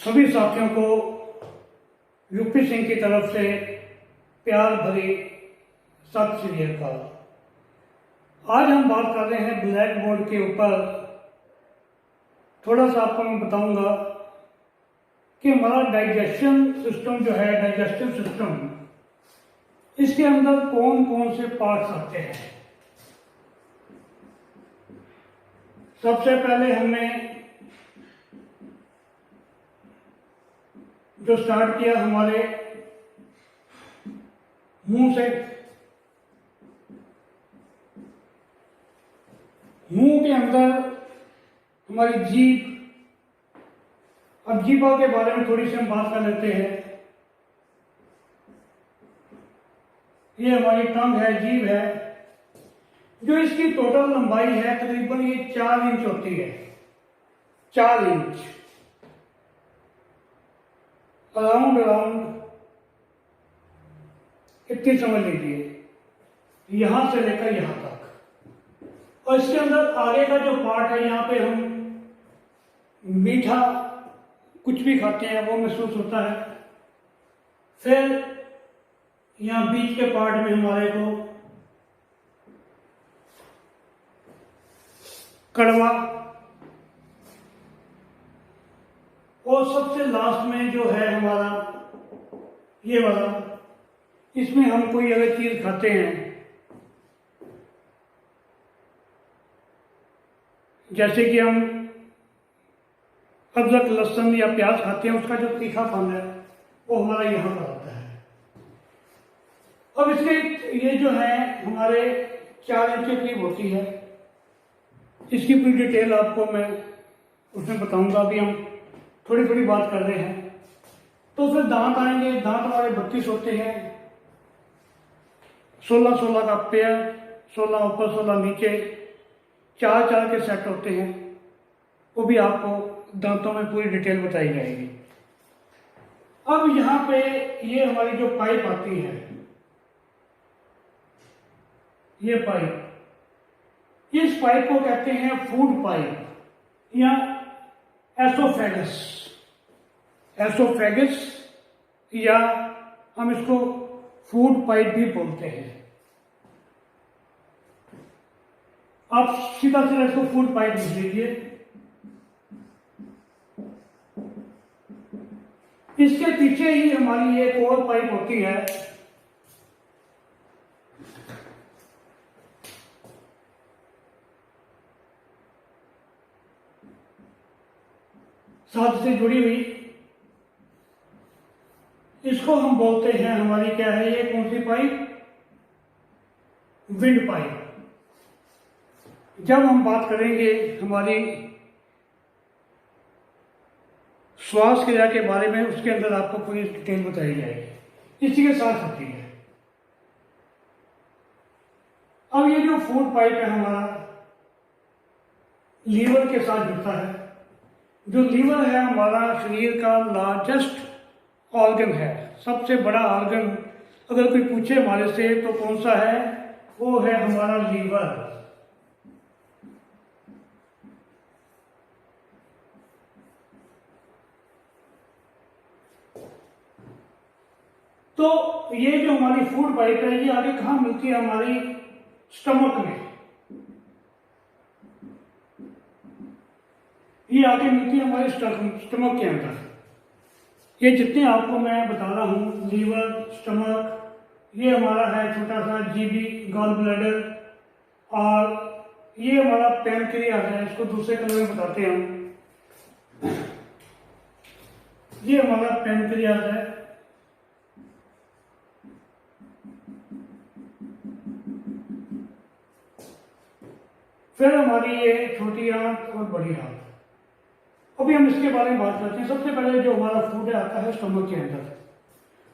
सभी साथियों को यूपी सिंह की तरफ से प्यार भरी सत श्री अकाल। आज हम बात कर रहे हैं ब्लैक बोर्ड के ऊपर। थोड़ा सा आपको मैं बताऊंगा कि हमारा डाइजेशन सिस्टम जो है, डाइजेस्टिव सिस्टम, इसके अंदर कौन कौन से पार्ट्स आते हैं। सबसे पहले हमने जो स्टार्ट किया हमारे मुंह से। मुंह के अंदर हमारी जीभ। अब जीभा के बारे में थोड़ी सी हम बात कर लेते हैं। ये हमारी टंग है, जीभ है, जो इसकी टोटल लंबाई है तकरीबन ये 4 इंच होती है। 4 इंच अराउंड इतनी समझ लीजिए, यहां से लेकर यहां तक। और इसके अंदर आगे का जो पार्ट है, यहां पे हम मीठा कुछ भी खाते हैं वो महसूस होता है। फिर यहां बीच के पार्ट में हमारे को कड़वा, और सबसे लास्ट में जो है हमारा ये वाला, इसमें हम कोई अगर चीज खाते हैं, जैसे कि हम अदरक, लहसुन या प्याज खाते हैं, उसका जो तीखापन है वो हमारा यहां पर आता है। अब इसके ये जो है हमारे 4 इंच के करीब होती है। इसकी पूरी डिटेल आपको मैं उसमें बताऊंगा। अभी हम थोड़ी थोड़ी बात कर रहे हैं। तो फिर दांत आएंगे। दांत हमारे 32 होते हैं। 16 का पेयर, 16 ऊपर 16 नीचे, 4 के सेट होते हैं। वो भी आपको दांतों में पूरी डिटेल बताई जाएगी। अब यहां पे ये हमारी जो पाइप आती है, ये पाइप, इस पाइप को कहते हैं फूड पाइप या एसोफेगस। एसोफेगस या हम इसको फूड पाइप भी बोलते हैं। आप सीधा सीधा इसको फूड पाइप लिख लीजिए। इसके पीछे ही हमारी एक और पाइप होती है, साथ से जुड़ी हुई। इसको हम बोलते हैं, हमारी क्या है ये, कौन सी पाइप? Wind pipe. जब हम बात करेंगे हमारी श्वास क्रिया के बारे में, उसके अंदर आपको पूरी डिटेल बताई जाएगी। इसी के साथ होती है। अब ये जो फूड पाइप है हमारा लीवर के साथ जुड़ता है। जो लीवर है हमारा शरीर का लार्जेस्ट ऑर्गन है, सबसे बड़ा ऑर्गन। अगर कोई पूछे हमारे से तो कौन सा है, वो है हमारा लीवर। तो ये जो हमारी फूड पाइप है, ये आगे कहां मिलती है? हमारी स्टमक में। ये आगे मिलती है हमारे स्टमक के अंदर। ये जितने आपको मैं बता रहा हूं, लीवर, स्टमक, ये हमारा है छोटा सा जीबी, गॉल ब्लैडर, और ये हमारा पैनक्रियास है। इसको दूसरे कलर में बताते हैं हम। ये हमारा पैनक्रियास है। फिर हमारी ये छोटी आंत और बड़ी आंत। अभी हम इसके बारे में बात करते हैं। सबसे पहले जो हमारा फूड है आता है स्टमक के अंदर।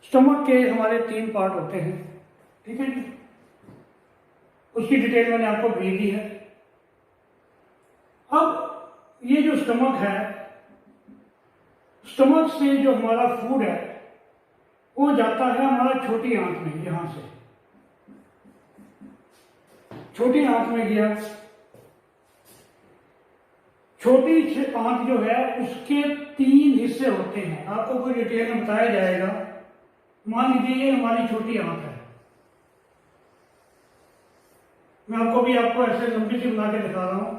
स्टमक के हमारे 3 पार्ट होते हैं, ठीक है जी। उसकी डिटेल मैंने आपको भेज दी है। अब ये जो स्टमक है, स्टमक से जो हमारा फूड है वो जाता है हमारा छोटी आंत में। यहां से छोटी आंत में गया। छोटी आंत जो है उसके तीन हिस्से होते हैं, आपको कोई डिटेल में बताया जाएगा। मान लीजिए ये हमारी छोटी आंत है, मैं आपको ऐसे लंबी सी बना के दिखा रहा हूं।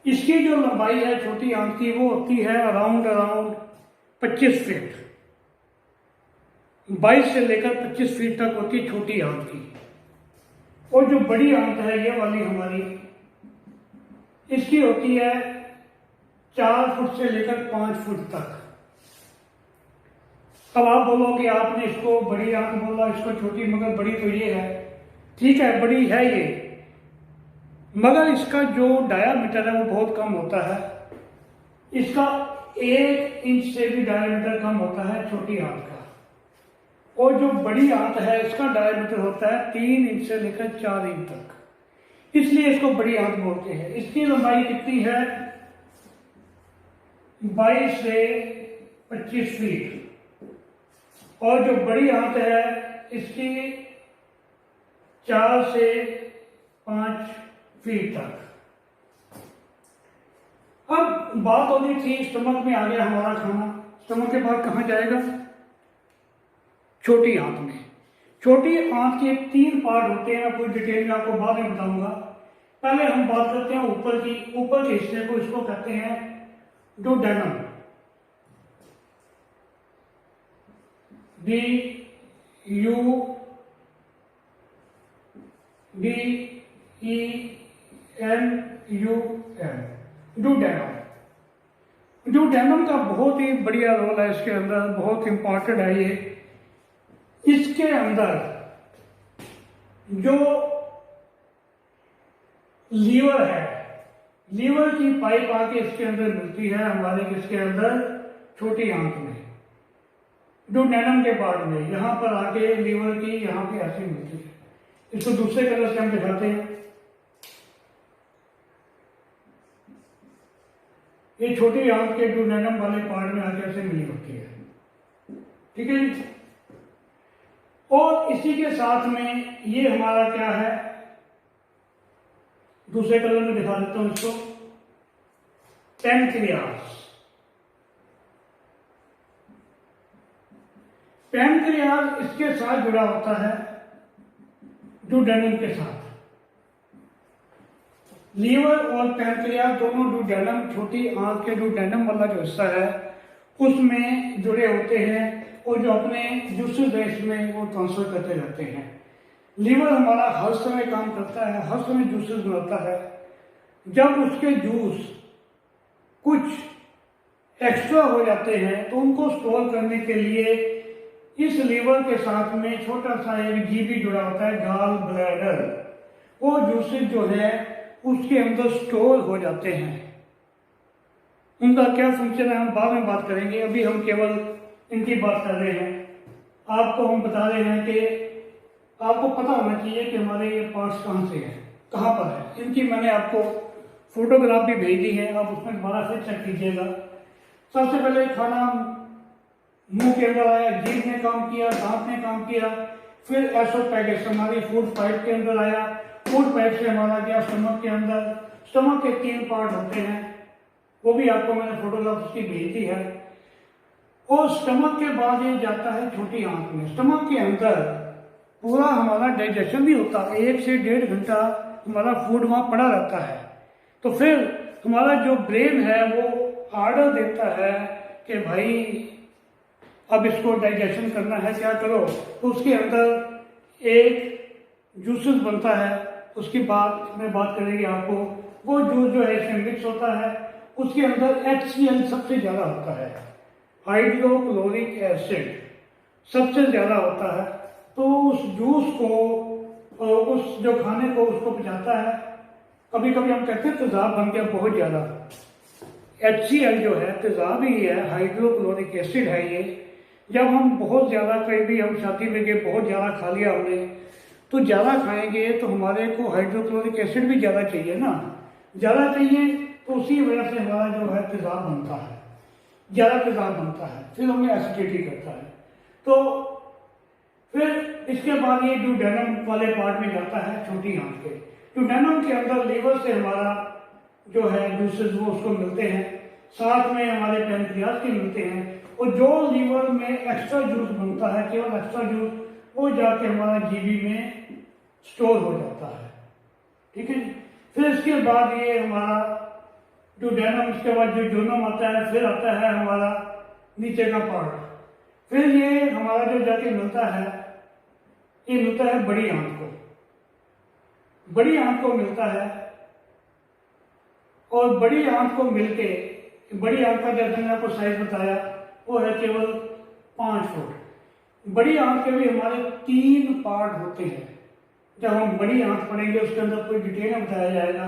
इसकी जो लंबाई है छोटी आंत की वो होती है अराउंड 25 फीट, 22 से लेकर 25 फीट तक होती है छोटी आंत की। और जो बड़ी आंत है ये वाली हमारी, इसकी होती है 4 फुट से लेकर 5 फुट तक। अब आप बोलोगे आपने इसको बड़ी आंत बोला, इसको छोटी, मगर बड़ी तो ये है। ठीक है, बड़ी है ये, मगर इसका जो डायामीटर है वो बहुत कम होता है। इसका 1 इंच से भी डायामीटर कम होता है छोटी आंत का। और जो बड़ी आंत है इसका डायामीटर होता है 3 इंच से लेकर 4 इंच तक, इसलिए इसको बड़ी आंत बोलते हैं। इसकी लंबाई कितनी है? 22 से 25 फीट। और जो बड़ी आंत है इसकी 4 से 5 फीट तक। अब बात होनी थी, स्टमक में आ गया हमारा खाना। स्टमक के बाद कहाँ जाएगा? छोटी आंत में। छोटी आंत के 3 पार्ट होते हैं, मैं कोई डिटेल में आपको बाद में बताऊंगा। पहले हम बात करते हैं ऊपर की। ऊपर के हिस्से को, इसको कहते हैं डुडेनम, DUDENUM, डुडेनम। डुडेनम का बहुत ही बढ़िया रोल है इसके अंदर, बहुत इंपॉर्टेंट है ये। इसके अंदर जो लीवर है, लीवर की पाइप आके इसके अंदर मिलती है हमारे किसके अंदर? छोटी आंत में, डुडेनम के पार्ट में। यहां पर आके लीवर की यहां पे ऐसी मिलती है। इसको दूसरे कलर से हम दिखाते हैं। ये छोटी आंत के डुडेनम वाले पार्ट में आके ऐसे मिली होती है। ठीक है जी। और इसी के साथ में ये हमारा क्या है, दूसरे कलर में दिखा देता हूं इसको, पैनक्रियास। पैनक्रियास इसके साथ जुड़ा होता है डुडेनम के साथ। लीवर और पैनक्रियास दोनों डुडेनम, छोटी आंत के डुडेनम वाला जो हिस्सा है उसमें जुड़े होते हैं, और जो अपने जूसेस है इसमें वो ट्रांसफर करते रहते हैं। लीवर हमारा हर समय काम करता है, हर समय जूसेस बनाता है। जब उसके जूस कुछ एक्स्ट्रा हो जाते हैं तो उनको स्टोर करने के लिए इस लीवर के साथ में छोटा सा एक जीबी जुड़ा होता है, गॉल ब्लैडर। वो जूसेस जो है उसके अंदर स्टोर हो जाते हैं। उनका क्या फंक्शन है हम बाद में बात करेंगे, अभी हम केवल इनकी बात कर रहे हैं। आपको हम बता रहे हैं कि आपको पता होना चाहिए कि हमारे ये पार्ट्स कहाँ से हैं, कहाँ पर है। इनकी मैंने आपको फोटोग्राफ भी भेज दी है, आप उसमें दोबारा से चेक कीजिएगा। सबसे पहले खाना मुंह के अंदर आया, जीभ ने काम किया, दांत ने काम किया, फिर एसोफेगस हमारी फूड पाइप के अंदर आया, फूड पाइप से हमारा गया स्टमक के अंदर। स्टमक के 3 पार्ट होते हैं, वो भी आपको मैंने फोटोग्राफ उसकी भेज दी है। और स्टमक के बाद ये जाता है छोटी आंत में। स्टमक के अंदर पूरा हमारा डाइजेशन भी होता है, 1 से 1.5 घंटा हमारा फूड वहाँ पड़ा रहता है। तो फिर हमारा जो ब्रेन है वो आर्डर देता है कि भाई अब इसको डाइजेशन करना है, क्या करो। तो उसके अंदर एक जूसेस बनता है, उसकी बात में बात करेंगे आपको। वो जूस जो है इसमें मिक्स होता है, उसके अंदर HCl सबसे ज़्यादा होता है, हाइड्रोक्लोरिक एसिड सबसे ज़्यादा होता है। तो उस जूस को, उस जो खाने को उसको पचाता है। कभी कभी हम कहते हैं तेजाब बन गया बहुत ज़्यादा। HCl जो है तेजाब ही है, हाइड्रोक्लोरिक एसिड है ये। जब हम बहुत ज़्यादा, कहीं भी हम शादी में गए, बहुत ज़्यादा खा लिया हमने, तो ज़्यादा खाएंगे तो हमारे को हाइड्रोक्लोरिक एसिड भी ज़्यादा चाहिए ना, ज़्यादा चाहिए, तो उसी वजह से हमारा जो है तेजाब बनता है, ज़्यादा तेजाब बनता है, फिर हमें एसिडिटी करता है। तो फिर इसके बाद ये डुडेनम वाले पार्ट में जाता है छोटी आंत के। डुडेनम के अंदर लीवर से हमारा जो है जूसेस वो उसको मिलते हैं, साथ में हमारे पैनक्रियाज के मिलते हैं, और जो लीवर में एक्स्ट्रा जूस बनता है, केवल एक्स्ट्रा जूस, वो जाके हमारा जीबी में स्टोर हो जाता है। ठीक है। फिर इसके बाद ये हमारा डुडेनम, इसके बाद जो जोनम आता है, फिर आता है हमारा नीचे का पार्ट, फिर ये हमारा जो जाके मिलता है, ये मिलता है बड़ी आंत को, बड़ी आंत को मिलता है। और बड़ी आंत को मिलके, बड़ी आंत का जैसे मैंने आपको साइज बताया वो है केवल 5 फुट। बड़ी आंत के भी हमारे 3 पार्ट होते हैं। जब हम बड़ी आंत पढ़ेंगे उसके अंदर कोई डिटेल में बताया जाएगा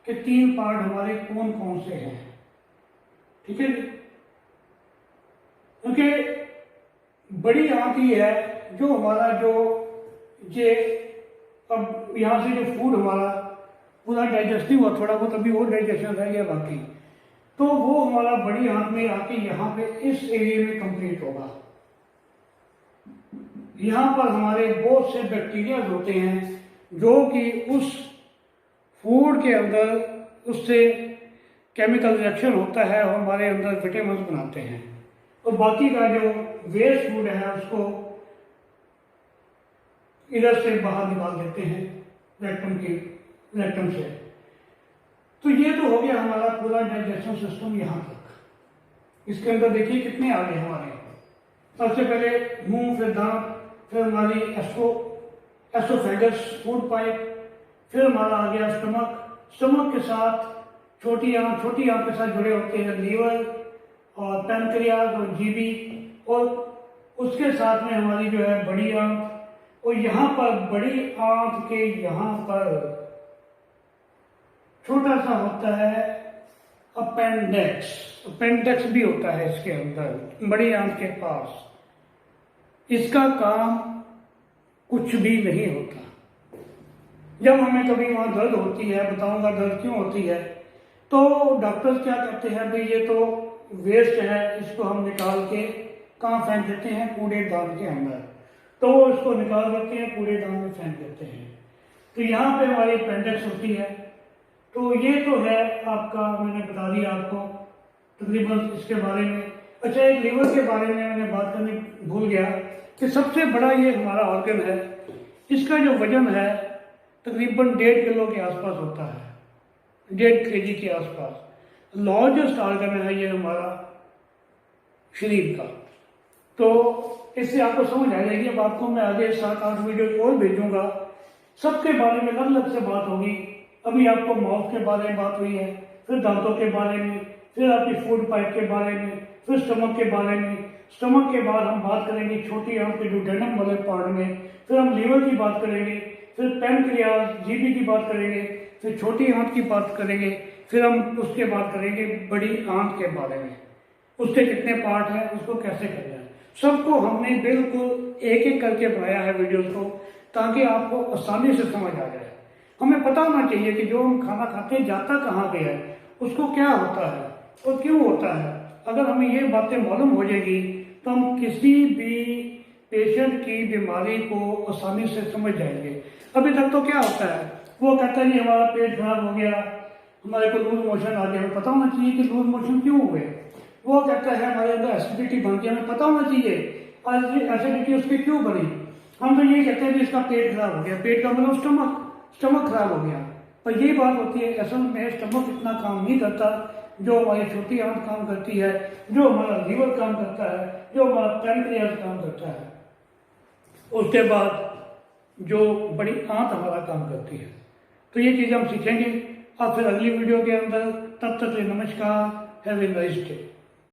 कि 3 पार्ट हमारे कौन कौन से हैं। ठीक है जी। क्योंकि बड़ी आंत ही है जो हमारा जो ये अब यहाँ से जो फूड हमारा पूरा डाइजेस्टिव हुआ, थोड़ा बहुत अभी और डाइजेशन रह गया बाकी, तो वो हमारा बड़ी आंत में आके यहाँ पे इस एरिया में कंप्लीट होगा। यहाँ पर हमारे बहुत से बैक्टीरिया होते हैं जो कि उस फूड के अंदर उससे केमिकल रिएक्शन होता है और हमारे अंदर विटामिन बनाते हैं, और बाकी का जो वेस्ट फूड है उसको इधर से बाहर निकाल देते हैं रेक्टम से। तो ये तो हो गया हमारा पूरा डाइजेशन सिस्टम यहाँ तक। इसके अंदर देखिए कितने आ गए हमारे। सबसे पहले मुंह, फिर दांत, फिर हमारी एसोफेगस फूड पाइप, फिर हमारा आ गया स्टमक के साथ छोटी आंत के साथ जुड़े होते हैं लीवर और पैनक्रियाज और जीबी, और उसके साथ में हमारी जो है बड़ी आंत, और यहाँ पर बड़ी आंत के यहाँ पर छोटा सा होता है अपेंडेक्स भी होता है इसके अंदर बड़ी आंत के पास। इसका काम कुछ भी नहीं होता। जब हमें कभी वहां दर्द होती है, बताऊंगा दर्द क्यों होती है, तो डॉक्टर क्या कहते हैं, भाई ये तो वेस्ट है, इसको हम निकाल के कहाँ फेंक देते हैं, कूड़ेदान के अंदर। तो वो इसको निकाल देते हैं, कूड़ेदान में फेंक देते हैं। तो यहाँ पे हमारी अपेंडिक्स होती है। तो ये तो है आपका, मैंने बता दिया आपको तकरीबन इसके बारे में। अच्छा, एक लीवर के बारे में मैंने बात करनी भूल गया कि सबसे बड़ा ये हमारा ऑर्गन है। इसका जो वजन है तकरीबन 1.5 किलो के आसपास होता है, 1.5 kg के आसपास। लार्जेस्ट ऑर्गन है ये हमारा शरीर का। तो इससे आपको समझ आ जाएगी। अब आपको मैं आगे 7-8 वीडियो और भेजूंगा, सबके बारे में अलग अलग से बात होगी। अभी आपको माउथ के बारे में बात हुई है, फिर दांतों के बारे में, फिर आपकी फूड पाइप के बारे में, फिर स्टमक के बारे में। स्टमक के बाद हम बात करेंगे छोटी आंत के डुडेनम वाले पार्ट में, फिर हम लीवर की बात करेंगे, फिर पैनक्रियाज जीबी की बात करेंगे, फिर छोटी आंत की बात करेंगे, फिर हम उसके बात करेंगे बड़ी आंत के बारे में, उसके कितने पार्ट हैं, उसको कैसे करना है। सबको हमने बिल्कुल एक एक करके बनाया है वीडियोस को, ताकि आपको आसानी से समझ आ जाए। हमें पता होना चाहिए कि जो हम खाना खाते हैं जाता कहाँ पे है, उसको क्या होता है और क्यों होता है। अगर हमें ये बातें मालूम हो जाएगी तो हम किसी भी पेशेंट की बीमारी को आसानी से समझ जाएंगे। अभी तक तो क्या होता है, वो कहता है कि हमारा पेट खराब हो गया, हमारे को लूज मोशन आ गया। हमें पता होना चाहिए कि लूज मोशन क्यों हुए। वो कहता है हमारे अंदर एसिडिटी बन गई, हमें पता होना चाहिए एसिडिटी उसकी क्यों बनी। हम तो ये कहते हैं कि इसका पेट खराब हो गया। पेट का मतलब स्टमक खराब हो गया, पर यही बात होती है असल में स्टमक इतना काम नहीं करता जो हमारी छोटी आंत काम करती है, जो हमारा लीवर काम करता है, जो हमारा पैनक्रियाज काम करता है, उसके बाद जो बड़ी आंत हमारा काम करती है। तो ये चीज़ हम सीखेंगे अब फिर अगली वीडियो के अंदर। तब तक नमस्कार, हैव ए नाइस डे।